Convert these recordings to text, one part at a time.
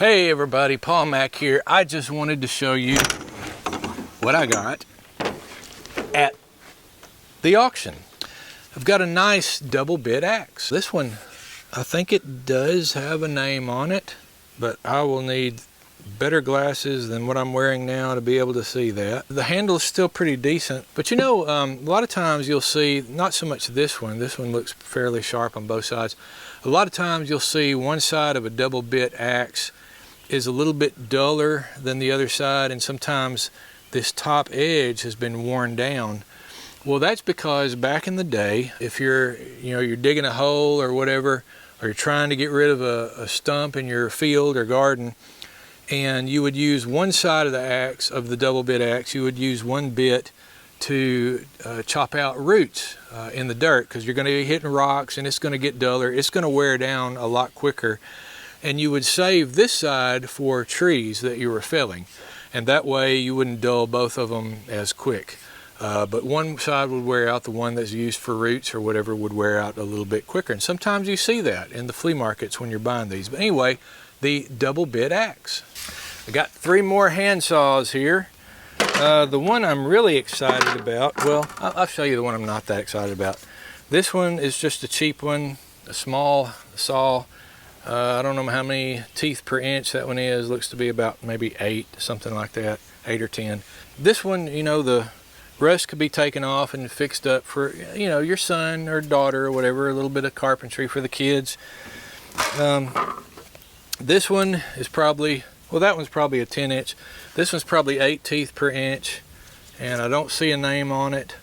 Hey everybody, Paul Mack here. I just wanted to show you what I got at the auction. I've got a nice double bit axe. This one, I think it does have a name on it, but I will need better glasses than what I'm wearing now to be able to see that. The handle is still pretty decent, but you know, a lot of times you'll see, not so much this one looks fairly sharp on both sides. A lot of times you'll see one side of a double bit axe is a little bit duller than the other side, and sometimes this top edge has been worn down. Well, that's because back in the day, if you're digging a hole or whatever, or you're trying to get rid of a stump in your field or garden, and you would use one side of the axe, of the double bit axe, you would use one bit to chop out roots in the dirt, because you're going to be hitting rocks and it's going to get duller, it's going to wear down a lot quicker. And you would save this side for trees that you were felling, and that way you wouldn't dull both of them as quick. But one side would wear out, the one that's used for roots or whatever would wear out a little bit quicker. And sometimes you see that in the flea markets when you're buying these. But anyway, the double bit axe. I got 3 more hand saws here. The one I'm really excited about, well, I'll show you the one I'm not that excited about. This one is just a cheap one, a small saw. I don't know how many teeth per inch that one is. Looks to be about maybe 8, something like that, 8 or 10. This one, you know, the rust could be taken off and fixed up for, you know, your son or daughter or whatever, a little bit of carpentry for the kids. This one is probably, well, that one's probably a 10 inch. This one's probably 8 teeth per inch, and I don't see a name on it,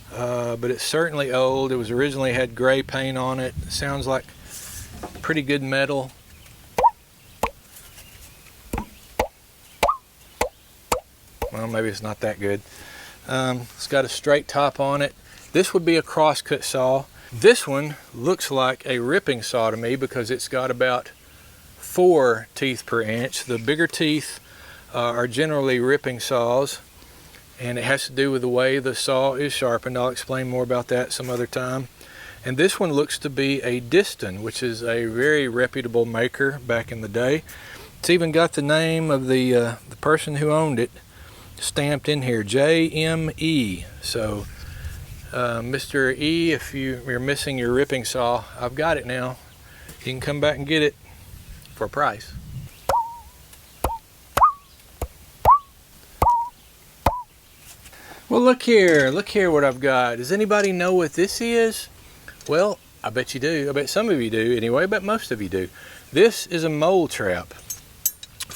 but it's certainly old. It was originally had gray paint on it. It sounds like pretty good metal. Well, maybe it's not that good. It's got a straight top on it. This would be a crosscut saw. This one looks like a ripping saw to me because it's got about 4 teeth per inch. The bigger teeth are generally ripping saws, and it has to do with the way the saw is sharpened. I'll explain more about that some other time. And this one looks to be a Diston, which is a very reputable maker back in the day. It's even got the name of the person who owned it stamped in here, J.M.E. So, Mr. E, if you're missing your ripping saw, I've got it now. You can come back and get it for a price. Well, look here what I've got. Does anybody know what this is? Well, I bet you do. I bet some of you do anyway. I bet most of you do. This is a mole trap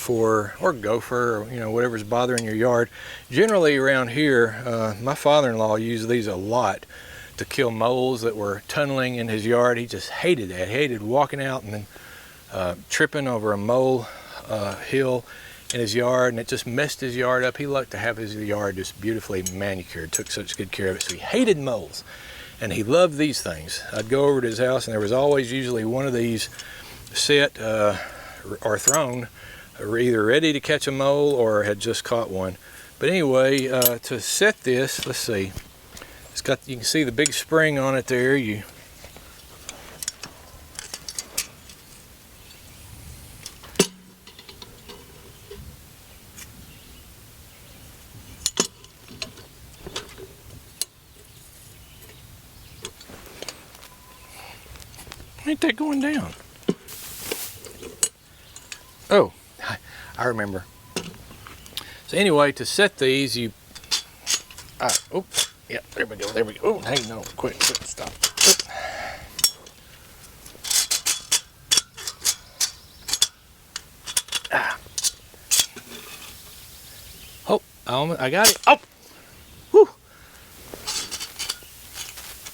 or gopher, or you know, whatever's bothering your yard. Generally around here, my father-in-law used these a lot to kill moles that were tunneling in his yard. He just hated that. He hated walking out and then tripping over a mole hill in his yard, and it just messed his yard up. He liked to have his yard just beautifully manicured, took such good care of it, so he hated moles. And he loved these things. I'd go over to his house, and there was always usually one of these set or thrown, either ready to catch a mole or had just caught one. But anyway, to set this, let's see. It's got, you can see the big spring on it there. Ain't that going down? Oh, I remember. So anyway, to set these, oh, yeah, there we go. Oh, hey, no, quick, stop. Oh, I got it. Oh, whew.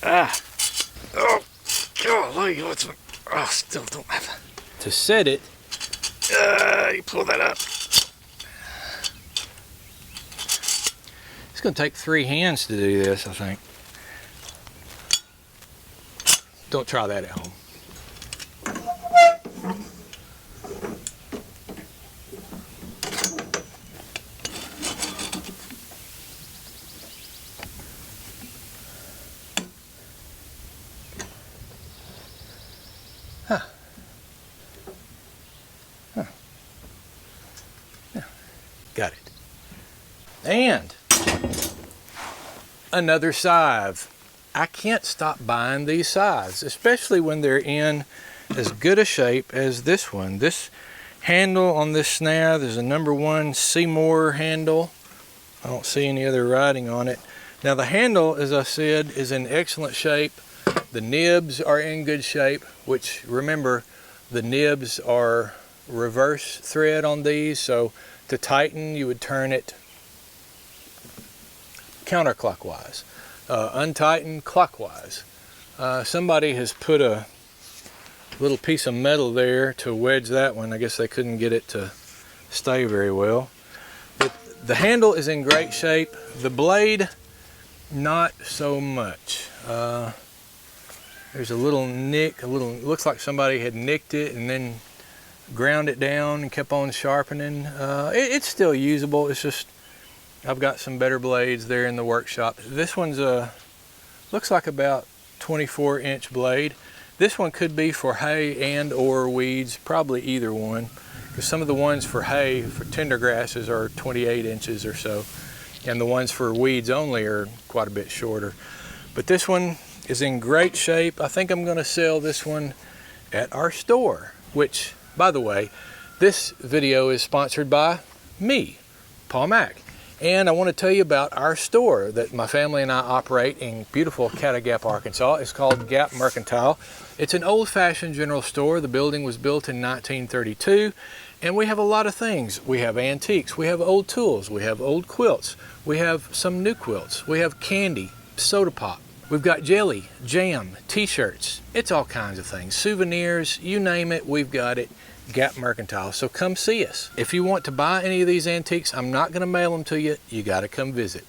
Oh. Golly, oh, still don't have it. To set it, you pull that up. It's going to take 3 hands to do this, I think. Don't try that at home. And another scythe. I can't stop buying these scythes, especially when they're in as good a shape as this one. This handle on this snare, there's a #1 Seymour handle. I don't see any other writing on it. Now the handle, as I said, is in excellent shape. The nibs are in good shape, which, remember, the nibs are reverse thread on these, so to tighten you would turn it counterclockwise. Untighten clockwise. Somebody has put a little piece of metal there to wedge that one. I guess they couldn't get it to stay very well. But the handle is in great shape. The blade, not so much. There's a little nick, looks like somebody had nicked it and then ground it down and kept on sharpening. It's still usable. It's just I've got some better blades there in the workshop. This one's looks like about 24-inch blade. This one could be for hay and or weeds, probably either one. Because some of the ones for hay, for tender grasses, are 28 inches or so. And the ones for weeds only are quite a bit shorter. But this one is in great shape. I think I'm going to sell this one at our store. Which, by the way, this video is sponsored by me, Paul Mack. And I want to tell you about our store that my family and I operate in beautiful Caddo Gap, Arkansas. It's called Gap Mercantile. It's an old-fashioned general store. The building was built in 1932, and we have a lot of things. We have antiques, we have old tools, we have old quilts, we have some new quilts, we have candy, soda pop, we've got jelly, jam, t-shirts. It's all kinds of things. Souvenirs, you name it, we've got it. Gap Mercantile. So come see us. If you want to buy any of these antiques, I'm not going to mail them to you. You got to come visit.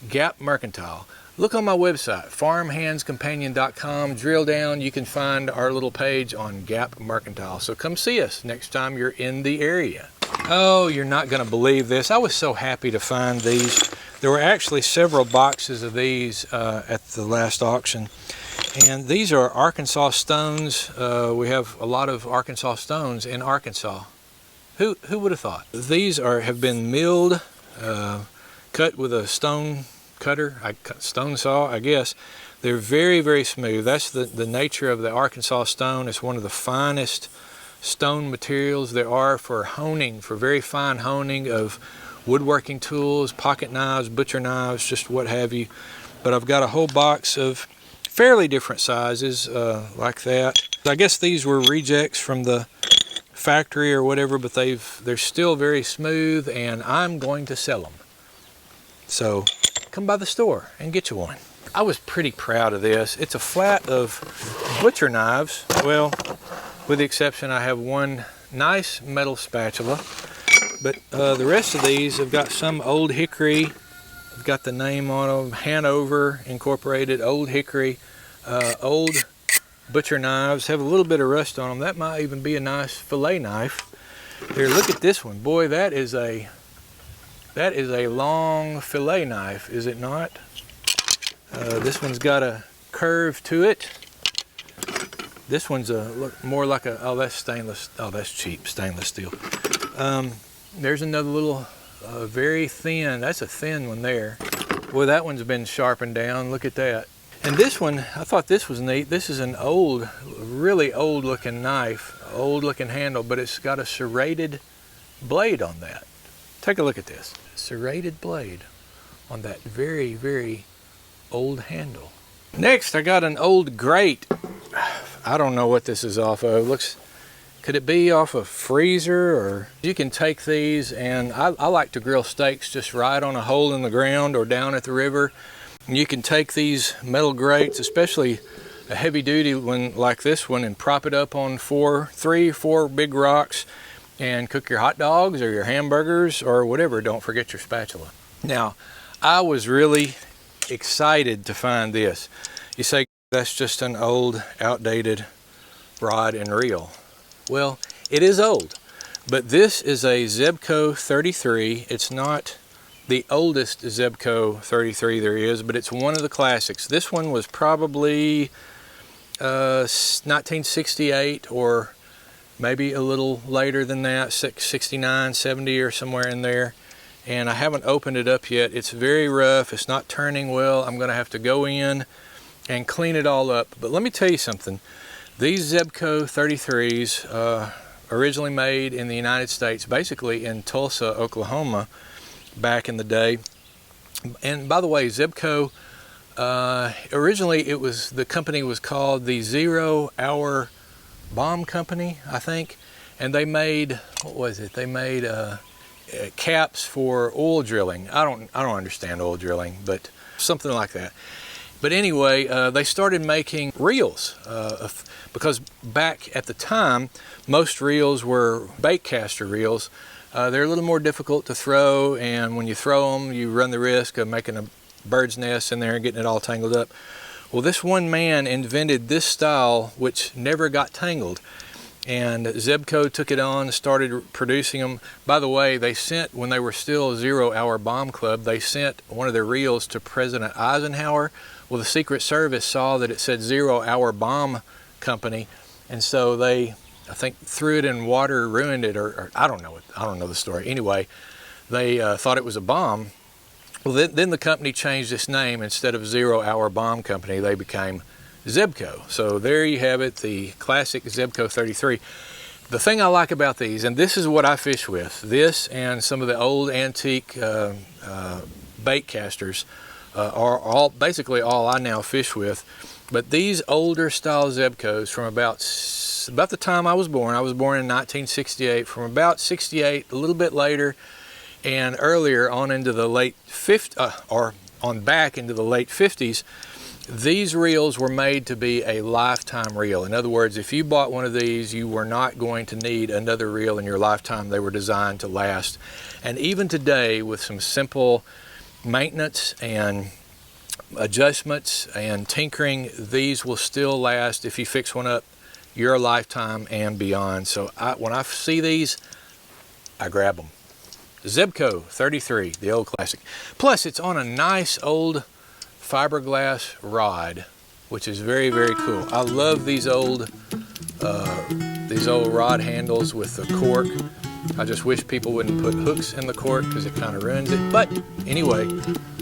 Gap Mercantile. Look on my website, farmhandscompanion.com. Drill down. You can find our little page on Gap Mercantile. So come see us next time you're in the area. Oh, you're not going to believe this. I was so happy to find these. There were actually several boxes of these at the last auction. And these are Arkansas stones. We have a lot of Arkansas stones in Arkansas. Who would have thought? These have been milled, cut with a stone cutter, stone saw, I guess. They're very, very smooth. That's the nature of the Arkansas stone. It's one of the finest stone materials there are for honing, for very fine honing of woodworking tools, pocket knives, butcher knives, just what have you. But I've got a whole box of fairly different sizes like that. I guess these were rejects from the factory or whatever, but they're still very smooth, and I'm going to sell them. So come by the store and get you one. I was pretty proud of this. It's a flat of butcher knives. Well, with the exception, I have one nice metal spatula, but the rest of these have got some old hickory. I've got the name on them, Hanover Incorporated, old hickory, old butcher knives, have a little bit of rust on them. That might even be a nice fillet knife. Here, look at this one. Boy, that is a long fillet knife, is it not? This one's got a curve to it. This one's more like a, oh, that's stainless, oh, that's cheap, stainless steel. There's another little, very thin, that's a thin one there. Boy, that one's been sharpened down, look at that. And this one, I thought this was neat. This is an old, really old looking knife, old looking handle, but it's got a serrated blade on that. Take a look at this. Serrated blade on that very, very old handle. Next, I got an old grate. I don't know what this is off of. Looks, could it be off a freezer? Or you can take these, and I like to grill steaks just right on a hole in the ground or down at the river. And you can take these metal grates, especially a heavy duty one like this one, and prop it up on 3 or 4 big rocks and cook your hot dogs or your hamburgers or whatever. Don't forget your spatula. Now, I was really excited to find this. You say, that's just an old, outdated rod and reel. Well, it is old, but this is a Zebco 33. It's not the oldest Zebco 33 there is, but it's one of the classics. This one was probably 1968 or maybe a little later than that, 69, 70 or somewhere in there. and I haven't opened it up yet. It's very rough. It's not turning well. I'm going to have to go in and clean it all up. But let me tell you something. These Zebco 33s, originally made in the United States, basically in Tulsa, Oklahoma, back in the day. And by the way, Zebco, originally the company was called the 0 Hour Bomb Company, I think. And they made, what was it? They made caps for oil drilling. I don't understand oil drilling, but something like that. But anyway, they started making reels because back at the time, most reels were bait caster reels. They're a little more difficult to throw, and when you throw them, you run the risk of making a bird's nest in there and getting it all tangled up. Well, this one man invented this style, which never got tangled. And Zebco took it on and started producing them. By the way, they sent, when they were still 0 Hour Bomb Club, they sent one of their reels to President Eisenhower. Well, the Secret Service saw that it said 0 Hour Bomb Company, and so they, I think, threw it in water, ruined it, or I don't know it. I don't know the story. Anyway, they thought it was a bomb. Well, then the company changed its name. Instead of 0 Hour Bomb Company, they became Zebco. So there you have it, the classic Zebco 33. The thing I like about these, and this is what I fish with, this and some of the old antique bait casters are basically all I now fish with. But these older style Zebcos from about the time I was born in 1968, from about 68, a little bit later, and earlier on into the late 50s, or on back into the late 50s, these reels were made to be a lifetime reel. In other words, if you bought one of these, you were not going to need another reel in your lifetime. They were designed to last. And even today, with some simple maintenance and adjustments and tinkering, these will still last if you fix one up your lifetime and beyond. So when I see these, I grab them. Zebco 33, the old classic. Plus, it's on a nice old fiberglass rod, which is very, very cool. I love these old rod handles with the cork. I just wish people wouldn't put hooks in the cork because it kind of ruins it. But anyway,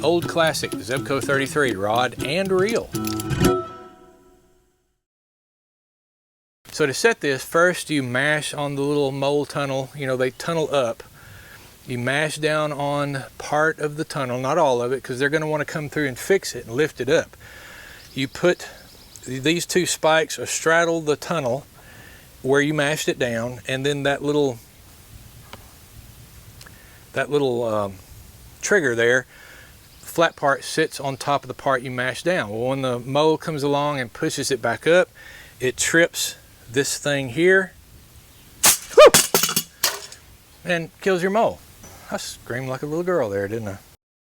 old classic Zebco 33 rod and reel. So to set this, first you mash on the little mole tunnel. You know, they tunnel up. You mash down on part of the tunnel, not all of it, because they're going to want to come through and fix it and lift it up. You put these two spikes astraddle the tunnel where you mashed it down, and then that little trigger there, flat part sits on top of the part you mashed down. Well, when the mole comes along and pushes it back up, it trips this thing here, whoop, and kills your mole. I screamed like a little girl there, didn't I?